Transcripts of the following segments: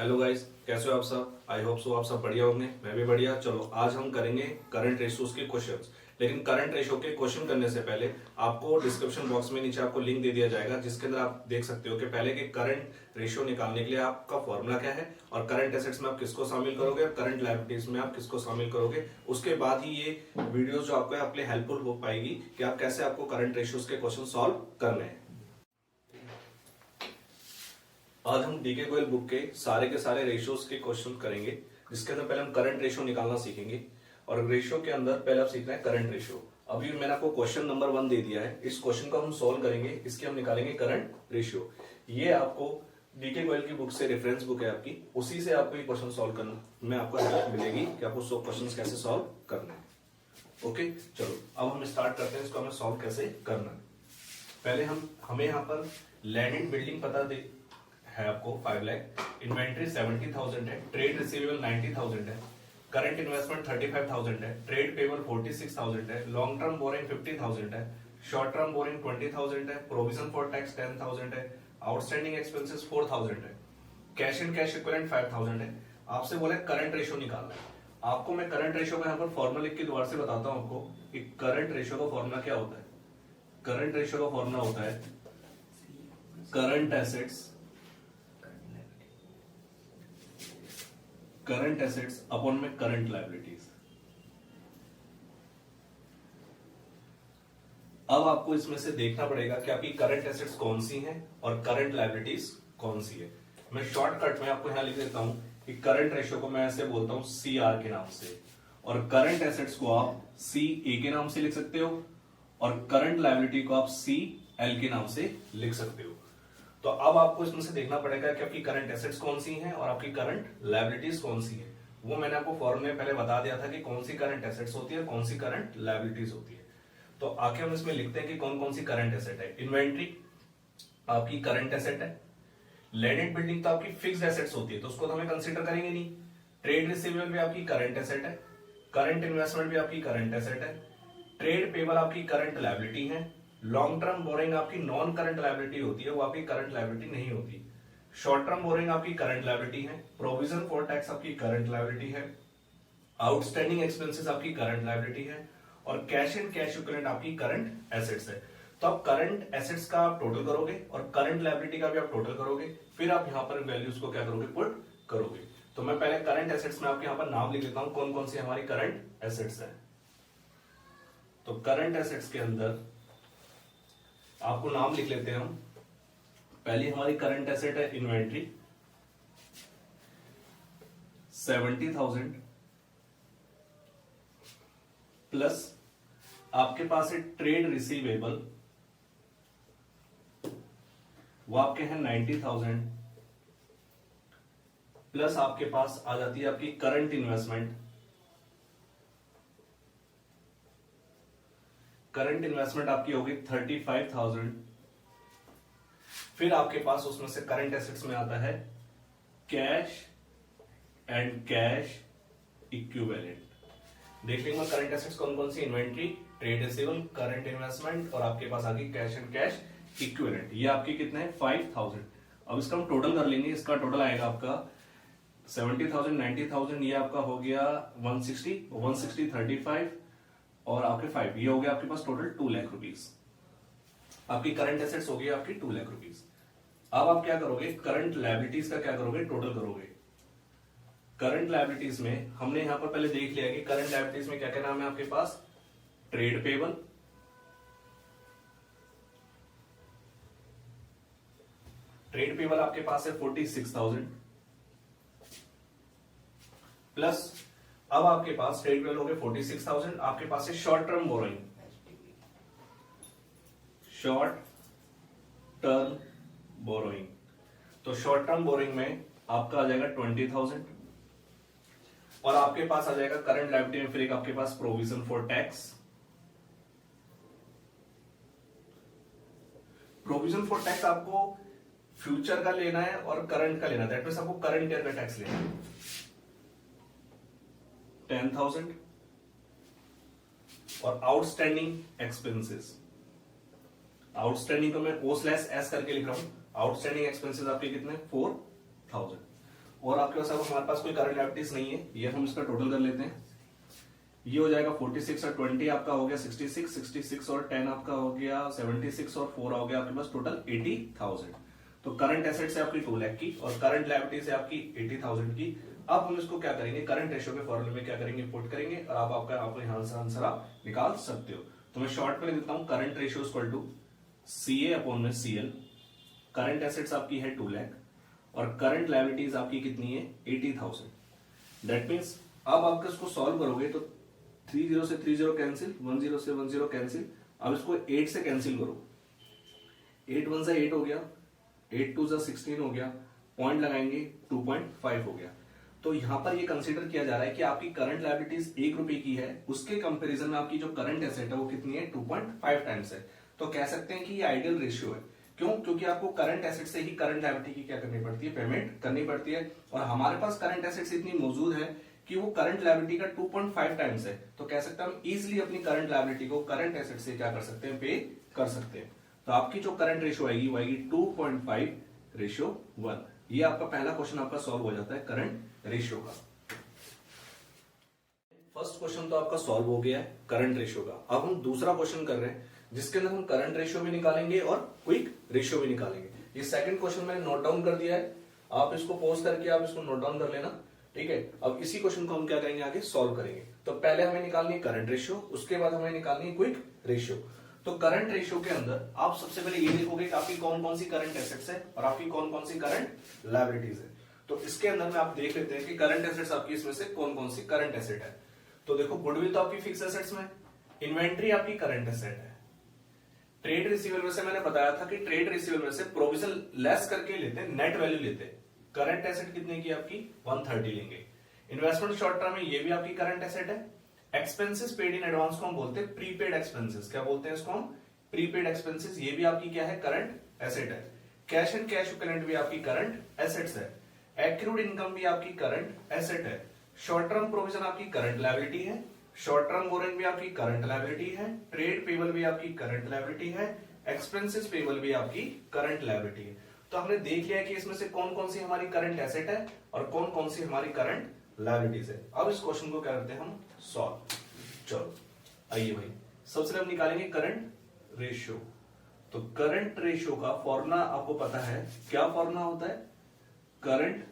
Hello guys, कैसे हो आप सब। आई होप सो आप सब बढ़िया होंगे, मैं भी बढ़िया। चलो आज हम करेंगे करंट रेशियोज के क्वेश्चंस। लेकिन करंट रेशियो के क्वेश्चन करने से पहले आपको डिस्क्रिप्शन बॉक्स में नीचे आपको लिंक दे दिया जाएगा, जिसके अंदर आप देख सकते हो कि पहले के करंट रेशियो निकालने के लिए आपका फॉर्मूला क्या है और करंट एसेट्स में आप किसको शामिल करोगे और करंट लायबिलिटीज में आप किसको शामिल करोगे। उसके बाद ही ये वीडियो जो आपको आपके लिए हेल्पफुल हो पाएगी कि आप कैसे आपको करंट रेशियोज के क्वेश्चन सॉल्व करने हैं। आज हम डीके गोयल बुक के सारे रेशियोज के क्वेश्चन करेंगे, जिसके अंदर पहले हम करंट रेशियो निकालना सीखेंगे। और रेशियो के अंदर पहले आप सीखना है करंट रेशियो। अभी मैंने आपको क्वेश्चन नंबर 1 दे दिया है, इस क्वेश्चन को हम सॉल्व करेंगे, इसके हम निकालेंगे करंट रेशियो। ये आपको डीके गोयल की बुक से रेफरेंस बुक है आपकी, उसी से आपको ये क्वेश्चन सॉल्व करना में आपको हेल्प मिलेगी कि आपको सो क्वेश्चन कैसे सॉल्व करना है। ओके, चलो अब हम स्टार्ट करते हैं इसको हमें सॉल्व कैसे करना है। पहले हमें यहाँ पर लैंड एंड बिल्डिंग पता है आपको 5 लाख, इन्वेंट्री 70,000 है, ट्रेड रिसीवेबल 90,000 है, करंट इन्वेस्टमेंट 35,000 है, ट्रेड पेबल 46,000 है, लॉन्ग टर्म बोरिंग 50,000 है, शॉर्ट टर्म बोरिंग 20,000 है, प्रोविजन फॉर टैक्स 10,000 है, आउटस्टैंडिंग एक्सपेंसेस 4,000 है, कैश एंड कैश इक्विवेलेंट 5,000 है। आपसे बोला करंट रेशियो निकालना है। आपको मैं करंट रेशियो का यहाँ पर फॉर्मूला लिख के दोबारा से बताता हूँ आपको कि करंट रेशियो का फॉर्मूला क्या होता है। करंट रेशियो का फॉर्मूला होता है करंट एसेट्स अपॉन में करंट लायबिलिटीज। अब आपको इसमें से देखना पड़ेगा कि आपकी करंट एसेट्स कौन सी हैं और करंट लायबिलिटीज कौन सी है। मैं शॉर्टकट में आपको यहां लिख देता हूं कि करंट रेशियो को मैं ऐसे बोलता हूं CR के नाम से, और करंट एसेट्स को आप CA के नाम से लिख सकते हो, और करंट लायबिलिटी को आप CL के नाम से लिख सकते हो। तो अब आपको इसमें से देखना पड़ेगा कि आपकी करंट एसेट्स कौन सी हैं और आपकी करंट लायबिलिटीज कौन सी है। वो मैंने आपको फॉर्मूले में पहले बता दिया था कि कौन सी करंट एसेट्स होती है, कौन सी करंट लायबिलिटीज होती है। तो आखिर हम इसमें लिखते हैं कि कौन कौन सी करंट एसेट है। इन्वेंट्री आपकी करंट एसेट है। लैंड एंड बिल्डिंग तो आपकी फिक्स्ड एसेट्स होती है, तो उसको तो हमें कंसीडर करेंगे नहीं। ट्रेड रिसीवेबल भी आपकी करंट एसेट है, करंट इन्वेस्टमेंट भी आपकी करंट एसेट है, ट्रेड पेबल आपकी करंट लायबिलिटी है, लॉन्ग टर्म बोरिंग आपकी नॉन करंट लायबिलिटी होती है, वो आपकी करंट लायबिलिटी नहीं होती। शॉर्ट टर्म बोरिंग आपकी करंट लायबिलिटी है, प्रोविजन फॉर टैक्स आपकी करंट लायबिलिटी है, आउटस्टैंडिंग एक्सपेंसेस आपकी करंट लायबिलिटी है, और कैश एंड कैश इक्विवेलेंट आपकी करंट एसेट्स है। तो आप करंट एसेट्स का आप टोटल करोगे और करंट लायबिलिटी का भी आप टोटल करोगे, फिर आप यहां पर वैल्यूज को क्या करोगे, पुट करोगे। तो मैं पहले करंट एसेट्स में आपके यहां पर नाम लिख देता हूं कौन कौन सी हमारी करंट एसेट्स है। तो करंट एसेट्स के अंदर आपको नाम लिख लेते हैं हम। पहली हमारी करंट एसेट है इन्वेंट्री 70,000, प्लस आपके पास है ट्रेड रिसीवेबल, वो आपके हैं 90,000, प्लस आपके पास आ जाती है आपकी करंट इन्वेस्टमेंट। करंट इन्वेस्टमेंट आपकी होगी 35,000। फिर आपके पास उसमें से करंट एसेट्स में आता है कैश एंड कैश इक्विवेलेंट। देख लेंगे करंट एसेट्स कौन कौन सी, inventory, trade receivable, current investment, और आपके पास आ गई कैश एंड कैश इक्विवेलेंट। ये आपके कितने हैं 5,000। अब इसका हम टोटल कर लेंगे। इसका टोटल आएगा आपका 70,000 90,000, ये आपका हो गया 160 35 और आपके 5, ये हो गया आपके पास टोटल 2 लाख रुपीस। आपकी करंट एसेट्स हो गई आपकी 2 लाख रुपीस। अब आप क्या करोगे, करंट लायबिलिटीज का क्या करोगे, टोटल करोगे। करंट लायबिलिटीज में हमने यहां पर पहले देख लिया कि करंट लायबिलिटीज में क्या क्या नाम है आपके पास, ट्रेड पेबल, ट्रेड पेबल आपके पास है 46,000, प्लस अब आपके पास ट्रेड पेबल हो गए 46,000, आपके पास है short term borrowing, short term borrowing. तो शॉर्ट टर्म बोरोइंग में आपका आ जाएगा 20,000, और आपके पास आ जाएगा करंट लायबिलिटी में फिर एक आपके पास provision for tax. Provision for tax आपको फ्यूचर का लेना है और करंट का लेना है, दैट मींस आपको करंट ईयर का टैक्स लेना है 10,000, और आउटस्टैंडिंग एक्सपेंसेस, आउटस्टैंडिंग को मैं O/S करके लिख रहा हूं। आउटस्टैंडिंग एक्सपेंसेस आपके कितने 4,000, और आपके पास, अब हमारे पास कोई करंट लायबिलिटीज नहीं है, ये हम इसका टोटल कर लेते हैं। ये हो जाएगा 46 और 20 आपका हो गया 66, 66 और 10 आपका हो गया 76 और 4 हो गया आपके पास टोटल 80,000। तो करंट एसेट्स है आपकी 2 लाख की और करंट लायबिलिटीज है आपकी 80,000 की। अब हम इसको क्या करेंगे, करंट रेशियो के फॉर्मूले में क्या करेंगे, पुट करेंगे और आप आपका आपको यहां से आंसर आप निकाल सकते हो। तो मैं शॉर्ट में लिख देता हूं, current ratio equal to CA upon में CL। करंट एसेट्स आपकी है 2 लाख और करंट लायबिलिटीज आपकी कितनी है 80,000। दैट मीन्स अब आप इसको सॉल्व करोगे तो 30 से 30 कैंसिल, 10 से 10 कैंसिल। अब इसको 8 से कैंसिल करो, 8 1 से 8 हो गया, 8 2 से 16 हो गया, पॉइंट लगाएंगे 2.5 हो गया। तो यहां पर ये कंसीडर किया जा रहा है कि आपकी करंट लायबिलिटीज 1 रुपए की है, उसके कंपैरिजन में आपकी जो करंट एसेट है वो कितनी है 2.5 टाइम्स है। तो कह सकते हैं कि ये आइडियल रेशियो है। क्यों? क्योंकि आपको करंट एसेट से ही करंट लायबिलिटी की क्या करनी पड़ती है, पेमेंट करनी पड़ती है। और हमारे पास करंट एसेट्स इतनी मौजूद है कि वो करंट लायबिलिटी का 2.5 टाइम्स है। तो कह सकते हैं हम इजीली अपनी करंट लायबिलिटी को करंट एसेट से क्या कर सकते हैं, पे कर सकते हैं। तो आपकी जो करंट रेशियो आएगी वो आएगी 2.5:1। ये आपका पहला क्वेश्चन आपका सॉल्व हो जाता है करंट रेशियो का। फर्स्ट क्वेश्चन तो आपका सॉल्व हो गया है करंट रेशियो का। अब हम दूसरा क्वेश्चन कर रहे हैं जिसके अंदर हम करंट रेशियो भी निकालेंगे और क्विक रेशियो भी निकालेंगे। ये सेकंड क्वेश्चन मैंने नोट डाउन कर दिया है, आप इसको पॉज करके आप इसको नोट डाउन कर लेना, ठीक है। अब इसी क्वेश्चन को हम क्या करेंगे, आगे सॉल्व करेंगे। तो पहले हमें निकालनी है करंट रेशियो, उसके बाद हमें निकालनी है क्विक रेशियो। तो करंट रेशियो के अंदर आप सबसे पहले ये देखोगे कि आपकी कौन कौन सी करंट एसेट्स है और आपकी कौन कौन सी करंट लायबिलिटीज है। तो इसके अंदर में आप देख लेते हैं कि करंट एसेट्स आपकी इसमें से कौन कौन सी करंट एसेट है। तो देखो, गुडविल तो आपकी फिक्स एसेट्स में, इन्वेंट्री आपकी करंट एसेट है। ट्रेड रिसीवेबल में से मैंने बताया था कि ट्रेड रिसीवेबल में से प्रोविजन लेस करके लेते हैं, नेट वैल्यू लेते हैं। करंट एसेट कितने की आपकी 130 लेंगे। इन्वेस्टमेंट शॉर्ट टर्म में ये भी आपकी करंट एसेट है। एक्सपेंसेस पेड इन एडवांस को हम बोलते हैं प्रीपेड एक्सपेंसेस, क्या बोलते हैं इसको हम, प्रीपेड एक्सपेंसेस। ये भी आपकी क्या है, करंट एसेट है। कैश एंड कैश इक्विवेलेंट भी आपकी करंट एसेट्स है। एक्रूड इनकम भी आपकी करंट एसेट है। शॉर्ट टर्म प्रोविजन आपकी करंट लायबिलिटी है। शॉर्ट टर्म बोरिंग भी आपकी करंट लायबिलिटी है। ट्रेड पेबल भी आपकी करंट लायबिलिटी है। एक्सपेंसेस पेबल भी आपकी करंट लायबिलिटी है। तो हमने देख लिया कि इसमें से कौन कौन सी हमारी करंट एसेट है और कौन कौन सी हमारी करंट लायबिलिटीज है। अब इस क्वेश्चन को क्या करते हैं हम, सॉल्व। चलो आइए भाई, सबसे पहले हम निकालेंगे करंट रेशियो। तो करंट रेशियो का फॉर्मूला आपको पता है, क्या फॉर्मूला होता है, करंट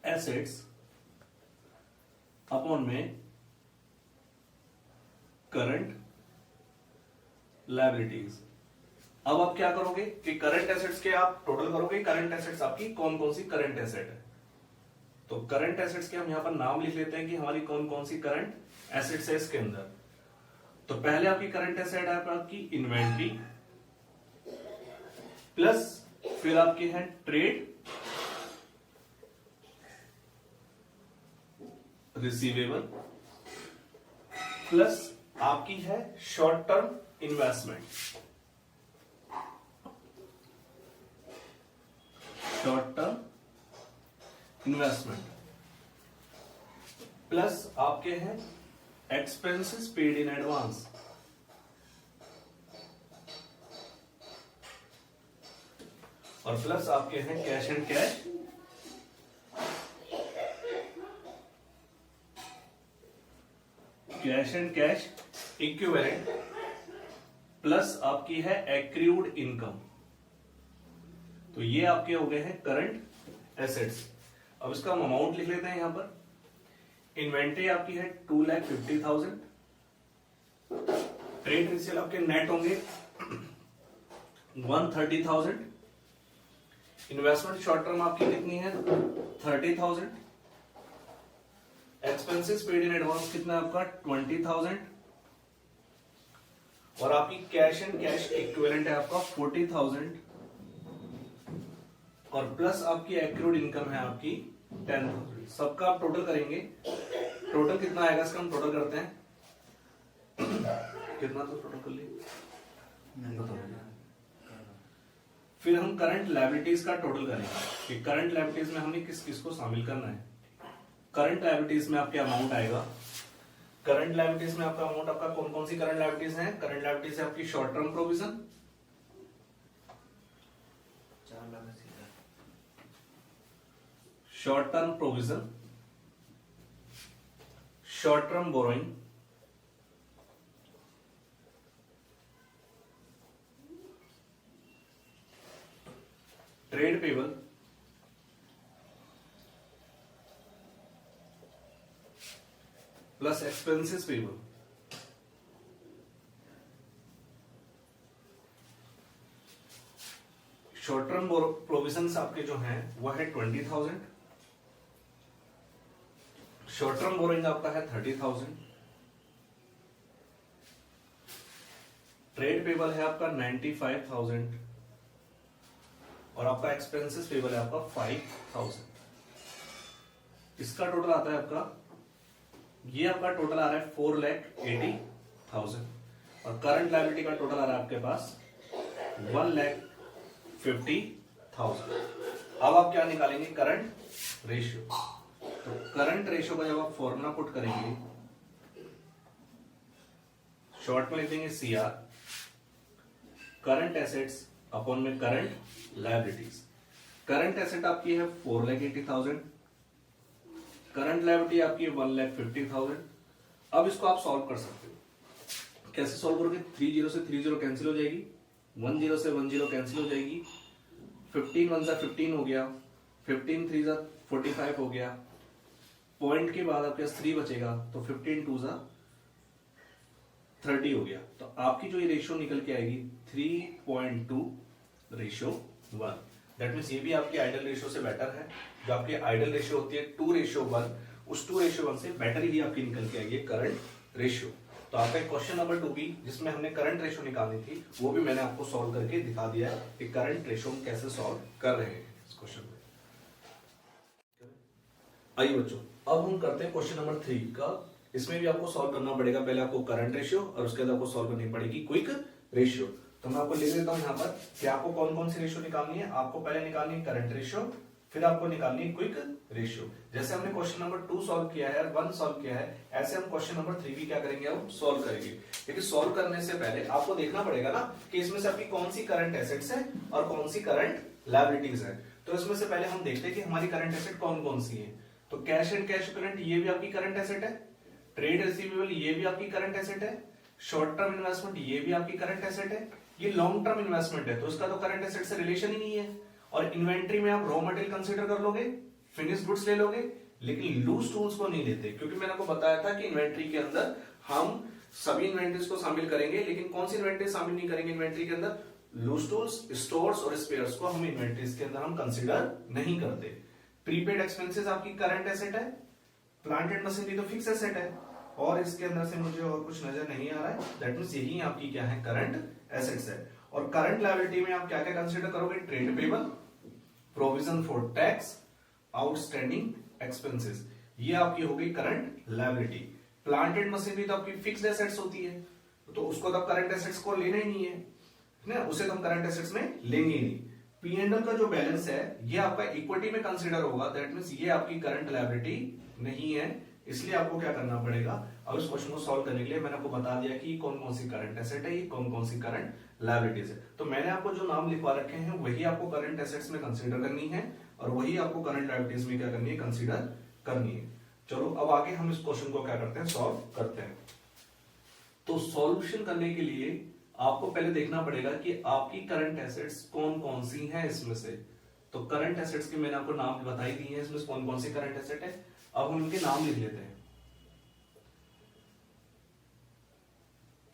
एसेट्स अपॉन में करंट लायबिलिटीज। अब आप क्या करोगे कि करंट एसेट्स के आप टोटल करोगे, करंट एसेट्स आपकी कौन कौन सी करंट एसेट है। तो करंट एसेट्स के हम यहां पर नाम लिख लेते हैं कि हमारी कौन कौन सी करंट एसेट्स है इसके अंदर। तो पहले आपकी करंट एसेट है आपकी इन्वेंट्री, प्लस फिर आपकी है ट्रेड रिसीवेबल, प्लस आपकी है short term investment, short term investment, plus आपके हैं एक्सपेंसेस पेड इन एडवांस, और प्लस आपके हैं cash and cash equivalent, plus आपकी है एक्रूड इनकम। तो ये आपके हो गए हैं करंट एसेट्स। अब इसका हम अमाउंट लिख लेते हैं यहां पर। इन्वेंट्री आपकी है 2,50,000, ट्रेड रिसीवेबल आपके नेट होंगे 130,000, इन्वेस्टमेंट शॉर्ट टर्म आपकी कितनी है 30,000, एक्सपेंसेस पेड इन एडवांस कितना आपका 20,000, और आपकी कैश एंड कैश इक्विवेलेंट है आपका 40,000, और प्लस आपकी एक्रूड इनकम है आपकी 10,000। सबका आप टोटल करेंगे, टोटल कितना आएगा इसका हम टोटल करते हैं। कितना तो टोटल कर लिए, फिर हम करंट लायबिलिटीज का टोटल करेंगे कि करंट लायबिलिटीज में हमने किस किस को शामिल करना है। करंट लायबिलिटीज में आपके अमाउंट आएगा, करंट लायबिलिटीज में आपका अमाउंट आपका कौन कौन सी करंट लायबिलिटीज हैं। करंट लायबिलिटीज है आपकी short term provision, short term provision, short term borrowing, trade payable, plus expenses payable. Short term provisions आपके जो हैं वो है 20,000, शॉर्ट टर्म बोरोइंग आपका है 30,000, ट्रेड पेबल है आपका 95,000 और आपका एक्सपेंसेस पेबल है आपका 5,000। इसका टोटल आता है आपका, ये आपका टोटल आ रहा है 4,80,000 और करंट लायबिलिटी का टोटल आ रहा है आपके पास 1,50,000। अब आप क्या निकालेंगे, करंट रेशियो। तो करंट रेशियो का जब आप फॉर्मूला पुट करेंगे, शॉर्ट में लिख देंगे CR, करंट एसेट्स अपॉन में करंट लायबिलिटीज। करंट एसेट आपकी है 4,80,000, करंट लायबिलिटी आपकी है 1,50,000। अब इसको आप सॉल्व कर सकते हो। कैसे सॉल्व करोगे, 30 से 30 कैंसिल हो जाएगी, 10 से 10 कैंसिल हो जाएगी, 15 1 सा 15 हो गया, 15 3 सा 45 हो गया, पॉइंट के बाद आपके पास 3 बचेगा तो 15 2 सा 30 हो गया। तो आपकी जो ये रेशियो निकल के आएगी 3.2:1। दैट मीन्स ये भी आपकी आइडल रेशियो से बेटर है। जो आपकी आइडल रेशियो होती है 2:1, उस 2:1 से बेटर ही आपकी निकल के आएगी करंट रेशियो। तो आपका क्वेश्चन नंबर 2 भी जिसमें हमने करंट रेशियो निकालनी थी वो भी मैंने आपको सॉल्व करके दिखा दिया है कि करंट रेशियो हम कैसे सॉल्व कर रहे हैं इस क्वेश्चन में। आइए बच्चों, अब हम करते हैं क्वेश्चन नंबर 3 का। इसमें भी आपको सॉल्व करना पड़ेगा, पहले आपको करंट रेशियो और उसके बाद आपको सॉल्व करनी पड़ेगी क्विक रेशियो। तो मैं आपको लिख देता हूं यहाँ पर कि आपको कौन कौन सी रेशियो निकालनी है। आपको पहले निकालनी है करंट रेशियो, फिर आपको निकालनी है क्विक रेशियो। जैसे हमने क्वेश्चन नंबर 2 सॉल्व किया है, 1 सॉल्व किया है, ऐसे हम क्वेश्चन नंबर 3 भी क्या करेंगे, हम सॉल्व करेंगे। लेकिन सॉल्व करने से पहले आपको देखना पड़ेगा ना कि इसमें से आपकी कौन सी करंट एसेट्स है और कौन सी करंट लायबिलिटीज है। तो इसमें से पहले हम देखते हैं कि हमारी करंट एसेट कौन कौन सी है। तो कैश एंड कैश इक्विवेलेंट ये भी आपकी करंट एसेट है, ट्रेड रिसीवेबल ये भी आपकी करंट एसेट है, शॉर्ट टर्म इन्वेस्टमेंट ये भी आपकी करंट एसेट है, ये लॉन्ग टर्म इन्वेस्टमेंट है तो इसका तो करंट एसेट से रिलेशन ही नहीं है। और इन्वेंट्री में आप रॉ मटेरियल कंसीडर कर लोगे, फिनिश गुड्स ले लोगे, लेकिन लूज टूल्स को नहीं लेते, क्योंकि मैंने आपको बताया था कि इन्वेंट्री के अंदर हम सभी इन्वेंट्रीज को शामिल करेंगे, लेकिन कौन सी इन्वेंट्री शामिल नहीं करेंगे इन्वेंट्री के अंदर, लूज टूल्स, स्टोर्स और स्पेयर्स को हम इन्वेंट्रीज के अंदर हम कंसीडर नहीं करते। प्रीपेड एक्सपेंसेस आपकी करंट एसेट है, प्लांट एंड मशीनरी तो फिक्स एसेट है, और इसके अंदर से मुझे और कुछ नजर नहीं आ रहा है। दैट मींस यही आपकी क्या है, करंट एसेट्स है। और करंट लायबिलिटी में आप क्या क्या कंसीडर करोगे, trade payable, provision for tax, outstanding expenses, ये आपकी हो गई current liability. Plant and machinery तो आपकी फिक्स्ड एसेट्स होती है, तो उसको तो करंट एसेट्स को लेना ही नहीं है ना, उसे तो हम करंट एसेट्स में लेंगे ही नहीं। P&L का जो बैलेंस है ये आपका इक्विटी में कंसीडर होगा, दैट मींस ये आपकी करंट लायबिलिटी नहीं है, इसलिए आपको क्या करना पड़ेगा। अब इस क्वेश्चन को सॉल्व करने के लिए मैंने आपको बता दिया कि कौन कौन सी करंट एसेट है, ये कौन कौन सी करंट लायबिलिटीज है। तो मैंने आपको जो नाम लिखवा रखे हैं वही आपको करंट एसेट्स में कंसीडर करनी है और वही आपको करंट लायबिलिटीज में क्या करनी है, कंसीडर करनी है। चलो अब आगे हम इस क्वेश्चन को क्या करते हैं, सॉल्व करते हैं। तो सॉल्यूशन करने के लिए आपको पहले देखना पड़ेगा कि आपकी करंट एसेट्स कौन कौन सी हैं इसमें से। तो करंट एसेट्स के मैंने आपको नाम बताई दी है, इसमें कौन कौन सी करंट एसेट है। अब हम इनके नाम लिख लेते हैं।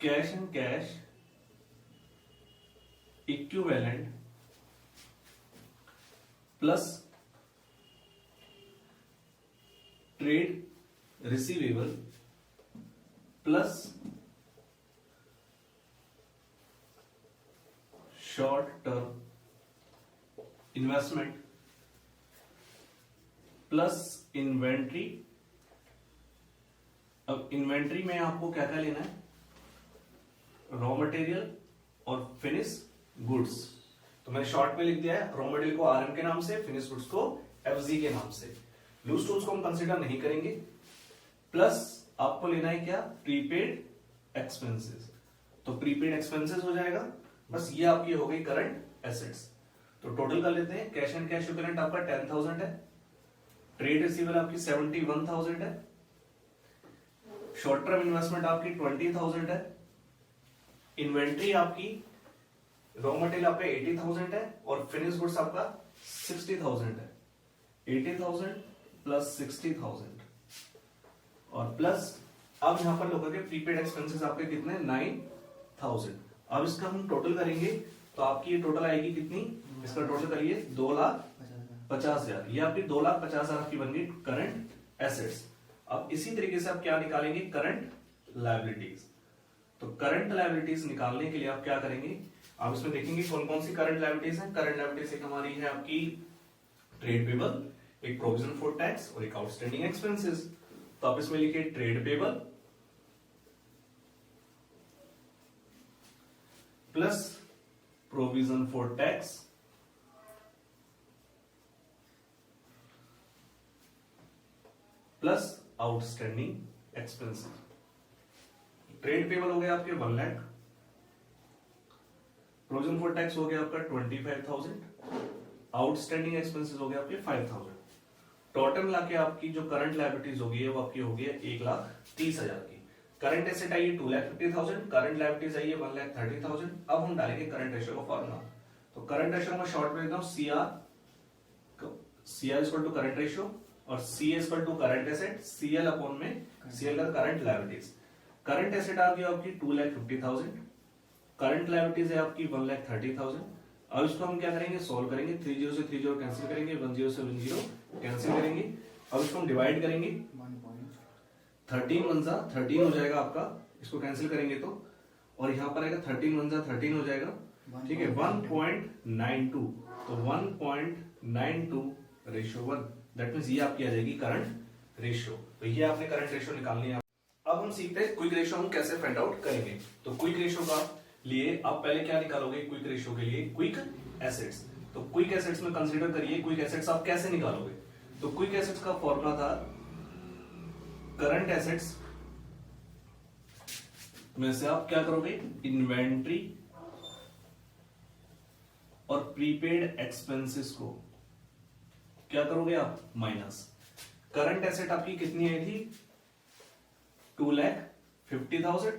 Cash and cash equivalent plus trade receivable plus short term investment plus inventory. अब इन्वेंट्री में आपको क्या क्या लेना है, रॉ मटेरियल और फिनिश गुड्स। तो मैंने शॉर्ट में लिख दिया है, रॉ मटेरियल को आरएम के नाम से, फिनिश गुड्स को एफजी के नाम से। लूज टूल्स को हम कंसीडर नहीं करेंगे। प्लस आपको लेना है क्या, प्रीपेड एक्सपेंसेस। तो प्रीपेड एक्सपेंसेस हो जाएगा, बस ये आपकी हो गई करंट एसेट्स। तो टोटल कर लेते हैं, कैश एंड कैश इक्विवेलेंट आपका 10,000 है, ट्रेड रिसीवेबल आपकी 71,000 है, शॉर्ट टर्म इन्वेस्टमेंट आपकी 20,000 है, इन्वेंट्री आपकी रॉ मटेरियल आपका 80,000 है और फिनिश गुड्स आपका 60,000 है। 80,000 प्लस 60,000 और प्लस अब यहां पर लोगों के प्रीपेड एक्सपेंसेस आपके कितने 9,000। अब इसका हम टोटल करेंगे तो आपकी ये टोटल आएगी कितनी, इसका टोटल करिए 2,50,000। ये आपकी 2,50,000 आपकी बन गई करंट एसेट्स। अब इसी तरीके से आप क्या निकालेंगे, करंट लायबिलिटीज। तो करंट लायबिलिटीज निकालने के लिए आप क्या करेंगे, आप इसमें देखेंगे कौन कौन सी करंट लायबिलिटीज है। करंट लायबिलिटीज एक हमारी है आपकी ट्रेड पेबल, एक प्रोविजन फॉर टैक्स और एक आउटस्टैंडिंग एक्सपेंसेस। तो आप इसमें लिखिए trade payable plus provision for tax plus outstanding expenses. Trade payable हो गया आपके 1 लाख, प्रोविजन फॉर टैक्स हो गया आपका 25,000, आउटस्टैंडिंग एक्सपेंसेस हो गया आपके 5,000। टोटल लाके आपकी जो करंट लायबिलिटीज होगी वो आपकी होगी 1,30,000 की। करंट एसेट आई है 2,50,000, करंट लायबिलिटीज आई है 1,30,000। अब हम डालेंगे करंट रेशियो का फॉर्मूला। तो करंट रेशियो में शॉर्ट में देता हूं CR equal to current ratio और C equal to current asset, CL upon में CL का करंट लायबिलिटीज। करंट एसेट आ गया आपकी 2,50,000, करंट लायबिलिटीज है आपकी 1,30,000। अब इसको हम क्या करेंगे, सोल्व करेंगे। 30 से 30 कैंसिल करेंगे, 10 से 10 कैंसिल करेंगे। अब इसको हम डिवाइड करेंगे, 13 1 13 हो जाएगा आपका, इसको कैंसिल करेंगे तो, और यहां पर आएगा 13 1 13 हो जाएगा, ठीक है 1.92। तो 1.92 रेशियो 1, दैट मींस ये आपकी आ जाएगी करंट रेशियो। तो ये आपने करंट रेशियो निकालनी है। अब हम सीखते हैं क्विक रेशियो हम कैसे फाइंड आउट करेंगे। तो क्विक रेशियो का लिए आप पहले क्या निकालोगे, क्विक रेशियो के लिए क्विक एसेट्स। तो क्विक एसेट्स में कंसीडर करिए क्विक एसेट्स आप कैसे निकालोगे। तो क्विक एसेट्स का फॉर्मूला था करंट एसेट्स में से आप क्या करोगे, इन्वेंट्री और प्रीपेड एक्सपेंसेस को क्या करोगे आप माइनस। करंट एसेट आपकी कितनी आई थी 2,50,000,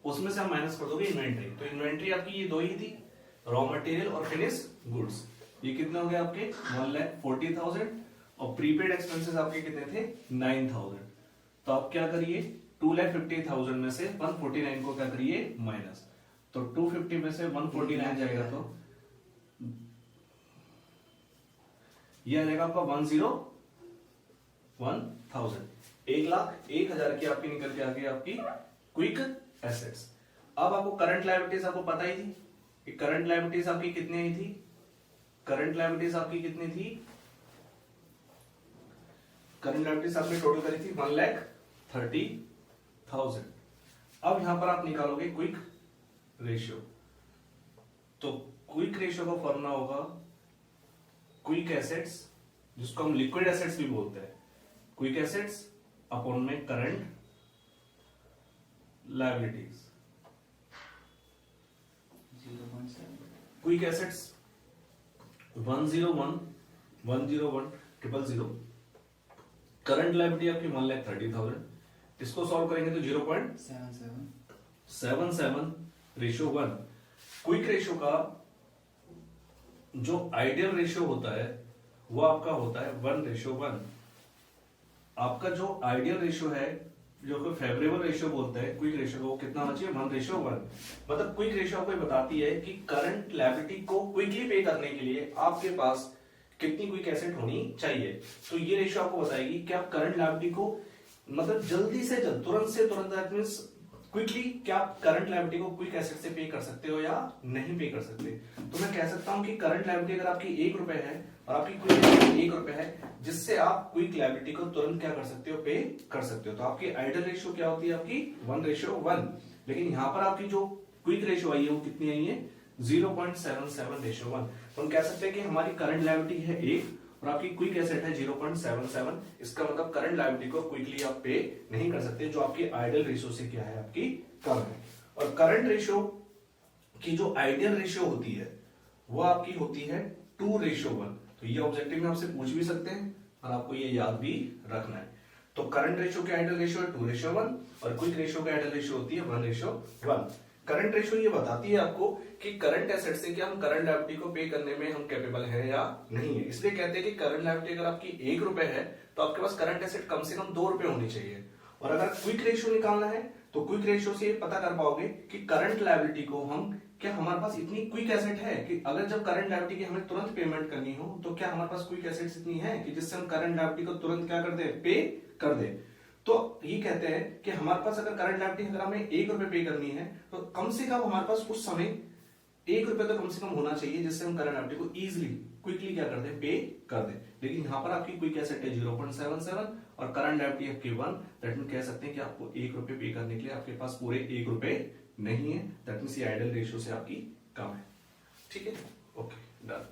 उसमें से आप माइनस कर दोगे इन्वेंट्री। तो इन्वेंट्री आपकी ये दो ही थी, रॉ मटेरियल और फिनिश गुड्स। ये कितने हो गए आपके 1,40,000 और प्रीपेड एक्सपेंसेस आपके कितने थे 9,000। तो आप क्या करिए 2,50,000 में से 149 को क्या करिए माइनस। तो 250 में से 149 जाएगा तो ये आ जाएगा आपका 1,01,000। 1,01,000 की आपकी निकल के आ गई आपकी क्विक एसेट्स। अब आपको करंट लायबिलिटीज आपको पता ही थी कि करंट लायबिलिटीज आपकी कितनी आई थी, करंट लायबिलिटीज आपकी कितनी थी, करंट लायबिलिटीज आपने टोटल करी थी 1,30,000। अब यहां पर आप निकालोगे क्विक रेशियो। तो क्विक रेशियो का फॉर्मूला होगा क्विक एसेट्स, जिसको हम लिक्विड एसेट्स भी बोलते हैं, क्विक एसेट्स अपॉन में current liabilities. Quick assets 101,101,000, current liability आपकी 1,30,000। इसको सॉल्व करेंगे तो 0.77 रेशियो 1। क्विक रेशियो का जो आइडियल रेशियो होता है वो आपका होता है 1:1। आपका जो आइडियल रेशियो है, जो कोई फेवरेबल रेशियो बोलते हैं क्विक रेशियो को, वो कितना होना चाहिए 1:1। मतलब क्विक रेशियो आपको बताती है कि करंट लायबिलिटी को क्विकली पे करने के लिए आपके पास कितनी क्विक एसेट होनी चाहिए। तो ये रेशियो आपको बताएगी कि आप करंट लायबिलिटी को मतलब जल्दी से जल्द, तुरंत से तुरंत, दैट मींस क्विकली क्या आप करंट लायबिलिटी को क्विक एसेट से पे कर सकते हो या नहीं पे कर सकते। तो मैं कह सकता हूं कि करंट लायबिलिटी अगर आपकी 1 रुपए है और आपकी क्विक एसेट 1 रुपए है, जिससे आप क्विक लायबिलिटी को तुरंत क्या कर सकते हो, पे कर सकते हो। तो आपकी आइडियल रेशियो क्या होती है आपकी 1:1। लेकिन यहां पर आपकी जो क्विक रेशियो आई है वो कितनी आई है 0.77:1। तो हम कह सकते हैं कि हमारी करंट लायबिलिटी है 1 और आपकी क्विक एसेट है 0.77। इसका मतलब करंट लायबिलिटी को क्विकली आप पे नहीं कर सकते, जो आपकी आइडियल रेशियो से क्या है आपकी कम है। और करंट रेशियो की जो आइडियल रेशियो होती है वो आपकी होती है 2:1। तो ये ऑब्जेक्टिव में आपसे पूछ भी सकते हैं, और आपको ये याद भी रखना है। तो करंट रेशियो की आइडल रेशियो है 2:1 और क्विक रेशियो की आइडल रेशियो होती है 1:1। करंट रेशियो ये बताती है आपको कि करंट एसेट से क्या हम करंट लायबिलिटी को पे करने में हम कैपेबल हैं या नहीं है। इसलिए कहते हैं कि करंट लायबिलिटी अगर आपकी 1 रुपए है तो आपके पास करंट एसेट कम से कम 2 रुपए होनी चाहिए। और अगर क्विक रेशियो निकालना है तो क्विक रेशियो से ये पता कर पाओगे कि करंट लायबिलिटी को हम क्या हमारे पास इतनी क्विक एसेट है कि अगर जब करंट लायबिलिटी की हमें तुरंत पेमेंट करनी हो तो क्या हमारे पास क्विक एसेट्स इतनी है कि जिससे हम करंट लायबिलिटी को तुरंत क्या कर दे, पे कर दे। तो ये कहते हैं कि हमारे पास अगर करंट लायबिलिटी अगर हमें 1 रुपए पे करनी है तो कम से कम हमारे पास उस समय 1 रुपए तो कम से कम होना चाहिए जिससे हम करंट लायबिलिटी को इजीली क्विकली क्या कर दे, पे कर दे। लेकिन यहाँ पर आपकी क्विक एसेट है 0.77 और करंट लायबिलिटी आपकी 1। दैट मीन कह सकते हैं कि आपको 1 रुपए पे करने के लिए आपके पास पूरे 1 रुपए नहीं है। दैट मीन ये आइडल रेशियो से आपकी कम है। ठीक है, ओके, डन।